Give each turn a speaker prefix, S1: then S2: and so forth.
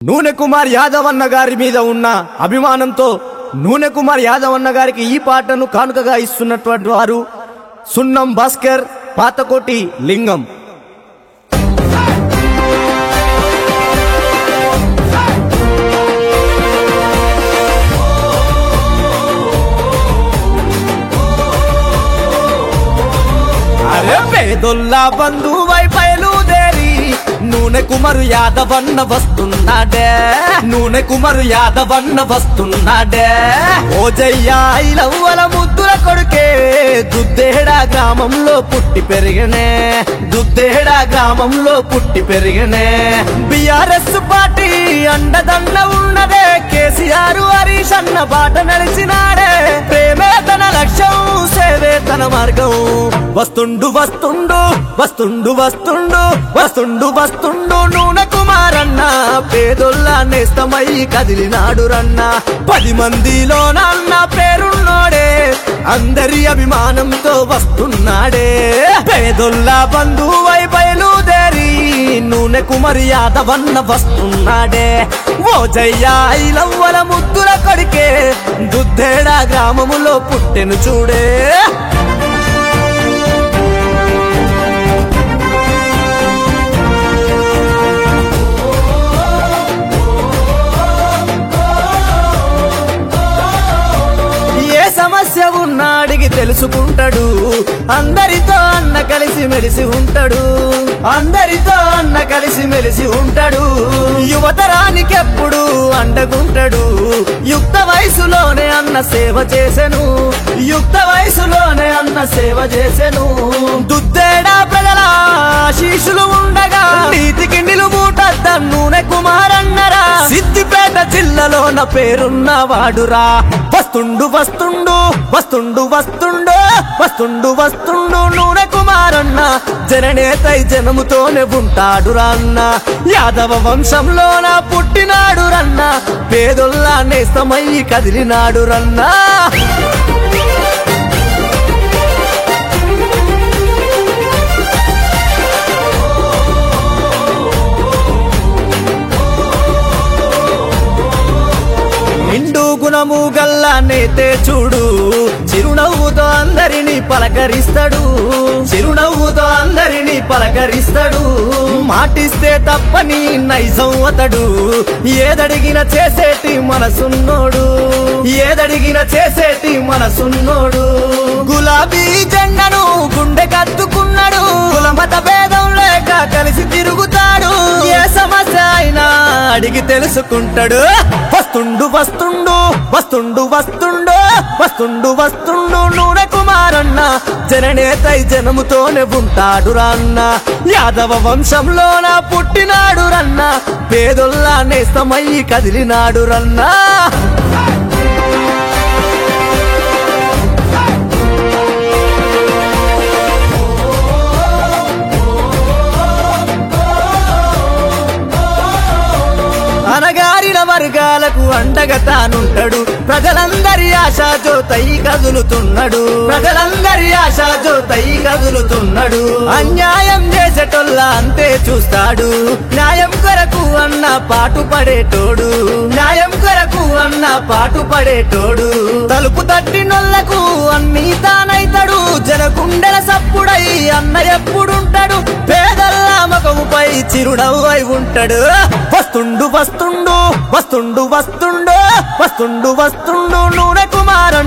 S1: నూనె కుమార్ యాదవ్ అన్న గారి మీద ఉన్న అభిమానంతో నూనె కుమార్ యాదవ్ అన్న గారికి ఈ పాటను కానుకగా ఇస్తున్నటువంటి వారు సున్నం భాస్కర్, పాతకోటి లింగం. అరే పేదొల్లా బంధువై బయలుదేరి నూనె కుమారు యాదవన్న వస్తున్నాడే, నూనె కుమారు యాదవన్న వస్తున్నాడే. ఓజయ్యా ఇలవ్వల ముద్దుల కొడుకే దుద్దేడ గ్రామంలో పుట్టి పెరిగనే, దుద్దేడ గ్రామంలో పుట్టి పెరిగనే. బిఆర్ఎస్ పార్టీ అండదండ ఉన్నదే, కేసీఆర్ హరీష్ అన్న బాట నడిచినాడే. ప్రేమే తన లక్ష్యం, సేవే తన మార్గం. వస్తుండు వస్తుండు వస్తుండు వస్తుండు వస్తుండు వస్తుండు నూనె కుమారన్న, పేదొల్లా నేస్తమై కదిలినాడు రన్న. 10 మందిలో నాన్న పేరున్నోడే, అందరి అభిమానంతో వస్తున్నాడే. పేదొల్లా బంధువై బయలుదేరి నూనె కుమార్ యాదవన్న వస్తున్నాడే. ఓజయ్యా ఇలవ్వల ముద్దుల కొడికే దుద్దేడ గ్రామములో పుట్టెను చూడే. సమస్య ఉన్నాడికి తెలుసుకుంటాడు, అందరితో అన్న కలిసి మెలిసి ఉంటాడు, అందరితో అన్న కలిసి మెలిసి ఉంటాడు. యువతరానికి ఎప్పుడు అండగుంటాడు, యుక్త వయసులోనే అన్న సేవ చేసెను, యుక్త వయసులోనే అన్న సేవ చేసెను. దుద్దేడా ప్రజల ఆశీస్సులు ఉండగా నీతికి నిలువుటద్ద నూనె కుమారన్నరా. సిద్దిపేట జిల్లాలోన పేరున్న వాడురా. వస్తుండు వస్తుండు వస్తుండు వస్తుండు వస్తుండు వస్తుండు నూనె కుమారన్న, జననేతై జనముతోనే ఉంటాడు రన్న. యాదవ వంశంలోన పుట్టినాడు రన్న, పేదొల్లా నేస్తమై కదిలినాడు రన్న. నిండు గుణము గల్లా నేతే చూడు, చిరునవ్వుతో అందరినీ పలకరిస్తాడు, చిరునవ్వుతో అందరినీ పలకరిస్తాడు. మాటిస్తే తప్పని నైజం అతడు, ఏదడిగిన చేసేటి మనసున్నోడు, ఏదడిగిన చేసేటి మనసున్నోడు. గులాబీ జెండను గుండె కత్తుకున్నాడు, కులమత భేదం లేక కలిసి తిరుగుతాడు. ఏ సమస్య అయినా అడిగి తెలుసుకుంటాడు. వస్తుండు వస్తుండు వస్తుండు వస్తుండు వస్తుండు వస్తుండు నూనె కుమారన్న, జననేతై జనముతోనే ఉంటాడు రన్న. యాదవ వంశంలోన పుట్టినాడు రన్న, పేదొల్లా నేస్తమై కదిలినాడు రన్న. అనగారిన వర్గాలకు అండగా తానుంటాడు, ప్రజలందరి ఆశా జ్యోతై కదులుతున్నాడు, ప్రజలందరి ఆశా జ్యోతై కదులుతున్నాడు. అన్యాయం చేసేటోళ్ళ అంతే చూస్తాడు, న్యాయం కొరకు అన్న పాటు పడేటోడు, న్యాయం కొరకు అన్న పాటు పడేటోడు. తలుపు తట్టినోళ్లకు అన్ని తానైతాడు, జనగుండెల సప్పుడై అన్న ఎప్పుడుంటాడు. పేదల్లా మగముపై చిరునవ్వై ఉంటాడు. వస్తుండు వస్తుండు వస్తుండు వస్తుండు వస్తుండు వస్తుండు నూనె కుమారన్న.